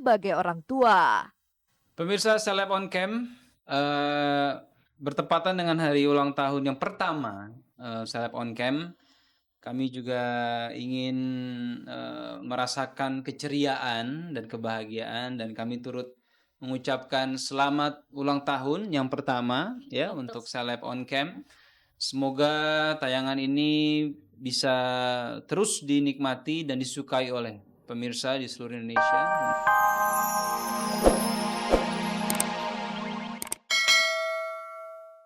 sebagai orang tua. Pemirsa Celeb on Cam, bertepatan dengan hari ulang tahun yang pertama Celeb on Cam, kami juga ingin merasakan keceriaan dan kebahagiaan, dan kami turut mengucapkan selamat ulang tahun yang pertama ya untuk Celeb on Cam. Semoga tayangan ini bisa terus dinikmati dan disukai oleh pemirsa di seluruh Indonesia.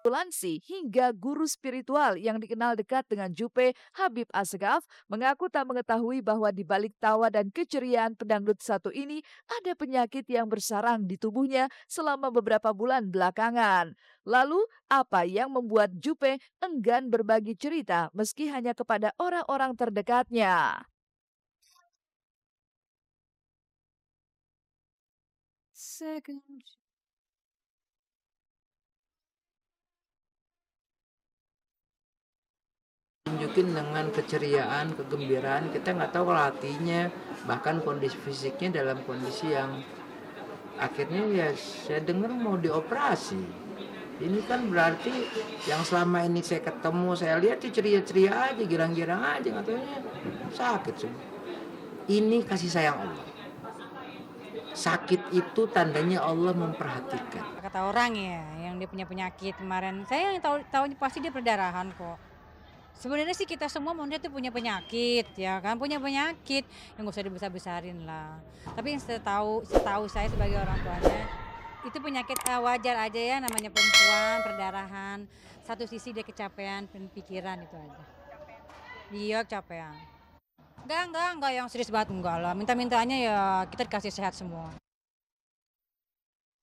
Lansi hingga guru spiritual yang dikenal dekat dengan Juppe, Habib Assegaf, mengaku tak mengetahui bahwa di balik tawa dan keceriaan pedangdut satu ini ada penyakit yang bersarang di tubuhnya selama beberapa bulan belakangan. Lalu, apa yang membuat Juppe enggan berbagi cerita meski hanya kepada orang-orang terdekatnya? Second. Tunjukin dengan keceriaan, kegembiraan, kita nggak tahu kalau hatinya, bahkan kondisi fisiknya dalam kondisi yang akhirnya ya saya dengar mau dioperasi. Ini kan berarti yang selama ini saya ketemu, saya lihat dia ceria-ceria aja, girang-girang aja, nggak taunya sakit semua. Ini kasih sayang Allah. Sakit itu tandanya Allah memperhatikan. Kata orang ya, yang dia punya penyakit kemarin, saya yang tahu pasti dia perdarahan kok. Sebenarnya sih kita semua manusia tuh punya penyakit, ya kan, punya penyakit yang gak usah dibesar-besarin lah. Tapi yang setahu saya sebagai orang tuanya, itu penyakit wajar aja ya, namanya perempuan, perdarahan. Satu sisi dia kecapean, pikiran itu aja. Iya kecapean. Enggak yang serius banget, enggak lah. Minta-mintanya ya kita dikasih sehat semua.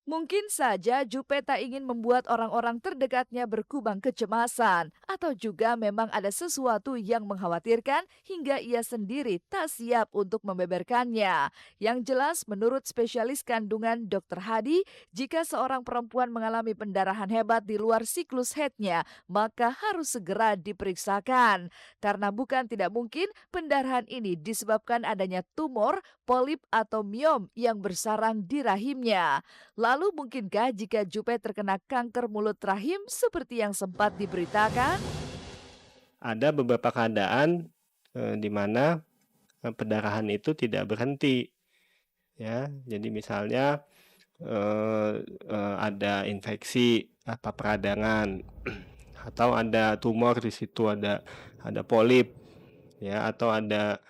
Mungkin saja Juppe tak ingin membuat orang-orang terdekatnya berkubang kecemasan, atau juga memang ada sesuatu yang mengkhawatirkan hingga ia sendiri tak siap untuk membeberkannya. Yang jelas, menurut spesialis kandungan Dr. Hadi, jika seorang perempuan mengalami pendarahan hebat di luar siklus haidnya, maka harus segera diperiksakan. Karena bukan tidak mungkin pendarahan ini disebabkan adanya tumor, polip atau miom yang bersarang di rahimnya. Lalu mungkinkah jika Juppe terkena kanker mulut rahim seperti yang sempat diberitakan? Ada beberapa keadaan di mana pendarahan itu tidak berhenti, ya. Jadi misalnya ada infeksi peradangan atau ada tumor di situ, ada polip, ya, atau ada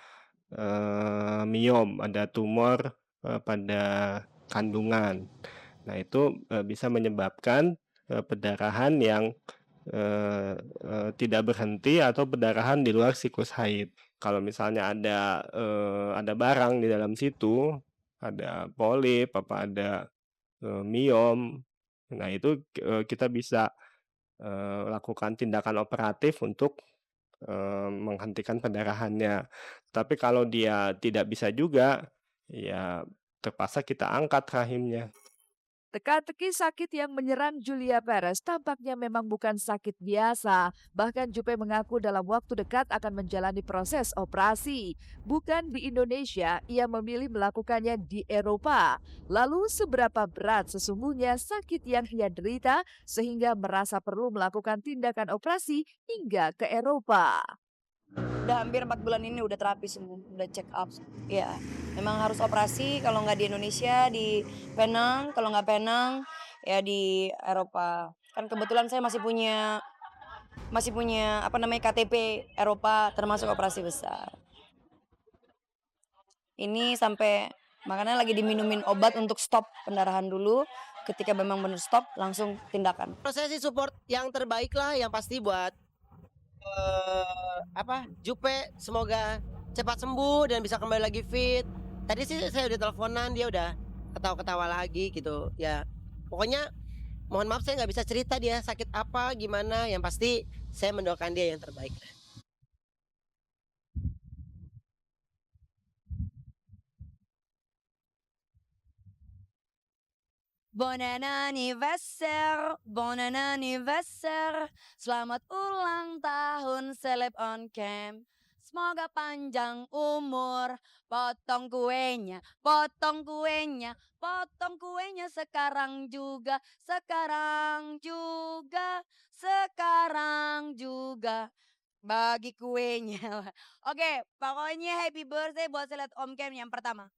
miom, ada tumor pada kandungan. Nah, itu bisa menyebabkan pendarahan yang tidak berhenti atau pendarahan di luar siklus haid. Kalau misalnya ada barang di dalam situ, ada polip, ada miom, nah itu kita bisa lakukan tindakan operatif untuk menghentikan pendarahannya. Tapi kalau dia tidak bisa juga, ya terpaksa kita angkat rahimnya. Teka-teki sakit yang menyerang Julia Perez tampaknya memang bukan sakit biasa. Bahkan Juppe mengaku dalam waktu dekat akan menjalani proses operasi. Bukan di Indonesia, ia memilih melakukannya di Eropa. Lalu seberapa berat sesungguhnya sakit yang ia derita sehingga merasa perlu melakukan tindakan operasi hingga ke Eropa? Udah hampir 4 bulan ini udah terapi semua, udah check up. Ya, memang harus operasi, kalau nggak di Indonesia, di Penang, kalau nggak Penang, ya di Eropa. Kan kebetulan saya masih punya KTP Eropa termasuk operasi besar. Ini sampai makanya lagi diminumin obat untuk stop pendarahan dulu. Ketika memang benar stop, langsung tindakan. Saya sih support yang terbaik lah, yang pasti buat Juppe semoga cepat sembuh dan bisa kembali lagi fit. Tadi sih saya udah teleponan, dia udah ketawa-ketawa lagi gitu ya. Pokoknya mohon maaf saya nggak bisa cerita dia sakit apa gimana, yang pasti saya mendoakan dia yang terbaik. Bon anniversaire, selamat ulang tahun Celeb on Cam. Semoga panjang umur. Potong kuenya, potong kuenya, potong kuenya sekarang juga, sekarang juga, sekarang juga. Bagi kuenya. Oke, pokoknya happy birthday buat saya lihat Om Kem yang pertama.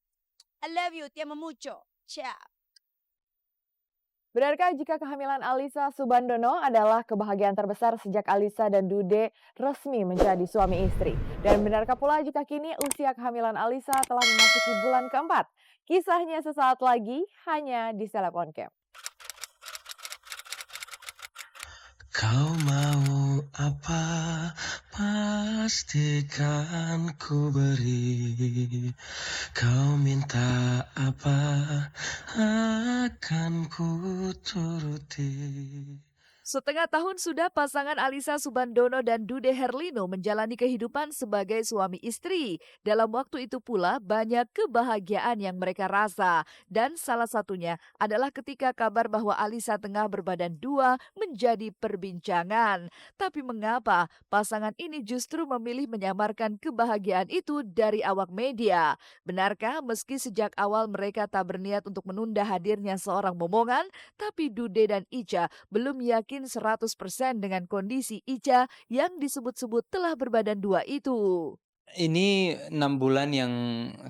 I love you, te amo mucho. Ciao. Benarkah jika kehamilan Alyssa Subandono adalah kebahagiaan terbesar sejak Alyssa dan Dude resmi menjadi suami istri? Dan benarkah pula jika kini usia kehamilan Alyssa telah memasuki bulan keempat? Kisahnya sesaat lagi hanya di Seleb On Cam. Kau mau apa, pastikan ku beri. Kau minta apa, akan ku turuti. Setengah tahun sudah pasangan Alyssa Subandono dan Dude Herlino menjalani kehidupan sebagai suami istri. Dalam waktu itu pula banyak kebahagiaan yang mereka rasa. Dan salah satunya adalah ketika kabar bahwa Alyssa tengah berbadan dua menjadi perbincangan. Tapi mengapa pasangan ini justru memilih menyamarkan kebahagiaan itu dari awak media? Benarkah meski sejak awal mereka tak berniat untuk menunda hadirnya seorang momongan, tapi Dude dan Ica belum yakin 100% dengan kondisi Ica yang disebut-sebut telah berbadan dua itu. Ini 6 bulan yang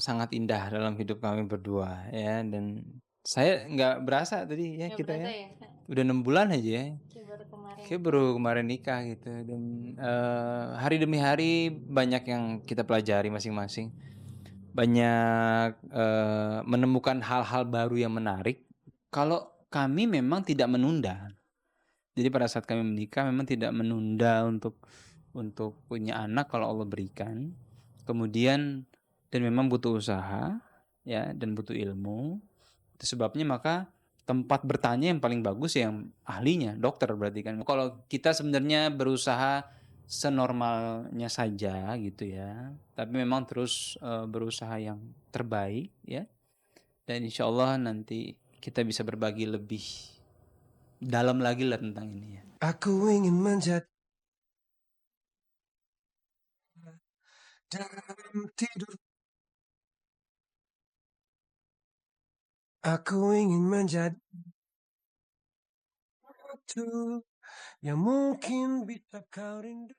sangat indah dalam hidup kami berdua ya, dan saya nggak berasa tadi ya kita ya. Udah 6 bulan aja ya. Kayak baru kemarin nikah gitu, dan hari demi hari banyak yang kita pelajari masing-masing. Banyak menemukan hal-hal baru yang menarik. Kalau kami memang tidak menunda. Jadi pada saat kami menikah memang tidak menunda untuk punya anak kalau Allah berikan. Kemudian dan memang butuh usaha ya, dan butuh ilmu. Itu sebabnya maka tempat bertanya yang paling bagus yang ahlinya, dokter berarti kan. Kalau kita sebenarnya berusaha senormalnya saja gitu ya, tapi memang terus berusaha yang terbaik ya. Dan insya Allah nanti kita bisa berbagi lebih dalam lagi lah tentang ini ya. Aku ingin menjadi dalam tidur. Aku ingin menjadi itu yang mungkin bisa kau rindu.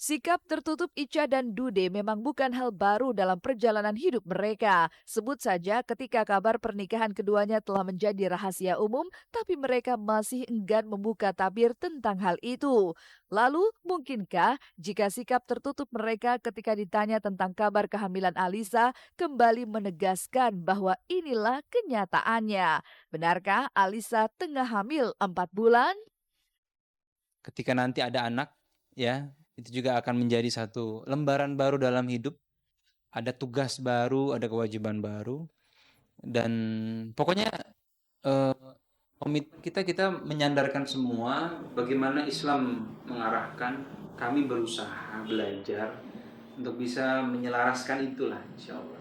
Sikap tertutup Ica dan Dude memang bukan hal baru dalam perjalanan hidup mereka. Sebut saja ketika kabar pernikahan keduanya telah menjadi rahasia umum, tapi mereka masih enggan membuka tabir tentang hal itu. Lalu, mungkinkah jika sikap tertutup mereka ketika ditanya tentang kabar kehamilan Alyssa kembali menegaskan bahwa inilah kenyataannya? Benarkah Alyssa tengah hamil 4 bulan? Ketika nanti ada anak ya, itu juga akan menjadi satu lembaran baru dalam hidup. Ada tugas baru, ada kewajiban baru. Dan pokoknya komitmen kita menyandarkan semua bagaimana Islam mengarahkan. Kami berusaha belajar untuk bisa menyelaraskan itulah insya Allah.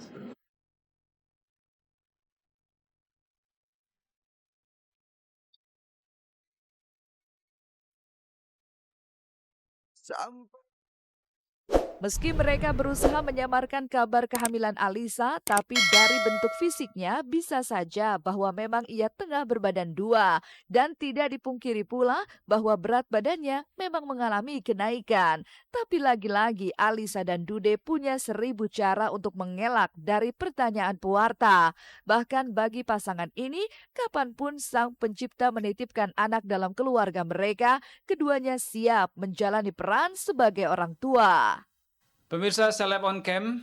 Meski mereka berusaha menyamarkan kabar kehamilan Alyssa, tapi dari bentuk fisiknya bisa saja bahwa memang ia tengah berbadan dua. Dan tidak dipungkiri pula bahwa berat badannya memang mengalami kenaikan. Tapi lagi-lagi Alyssa dan Dude punya 1000 cara untuk mengelak dari pertanyaan pewarta. Bahkan bagi pasangan ini, kapanpun sang pencipta menitipkan anak dalam keluarga mereka, keduanya siap menjalani peran sebagai orang tua. Pemirsa Seleb On Cam,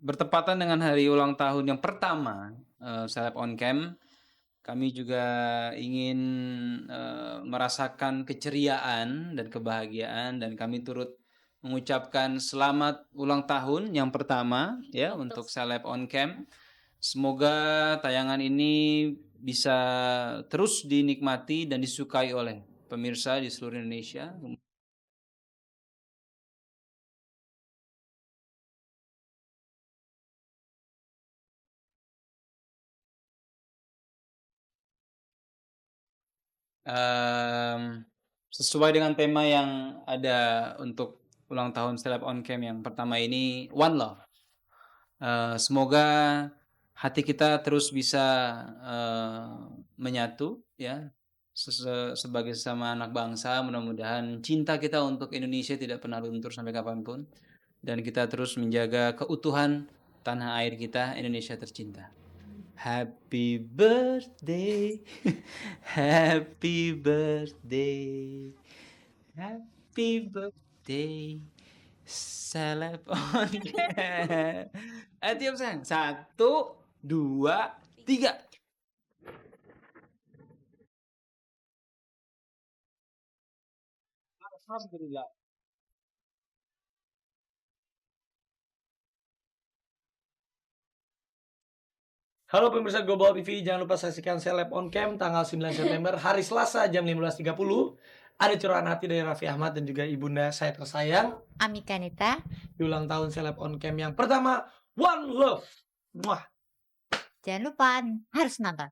bertepatan dengan hari ulang tahun yang pertama Seleb On Cam, kami juga ingin merasakan keceriaan dan kebahagiaan, dan kami turut mengucapkan selamat ulang tahun yang pertama ya untuk Seleb On Cam. Semoga tayangan ini bisa terus dinikmati dan disukai oleh pemirsa di seluruh Indonesia. Sesuai dengan tema yang ada untuk ulang tahun Celeb on Cam yang pertama ini One Love. Semoga hati kita terus bisa menyatu ya sebagai sesama anak bangsa. Mudah-mudahan cinta kita untuk Indonesia tidak pernah luntur sampai kapanpun, dan kita terus menjaga keutuhan tanah air kita, Indonesia tercinta. Happy birthday, happy birthday, happy birthday, Celeb on Cam. Tiap sayang. 1, 2, 3. Alhamdulillah. Halo pemirsa Global TV, jangan lupa saksikan Celeb on Cam tanggal 9 September hari Selasa jam 15.30. Ada curahan hati dari Raffi Ahmad dan juga ibunda saya tersayang Amika Nita. di ulang tahun Celeb on Cam yang pertama, One Love. Muah. Jangan lupa harus nonton.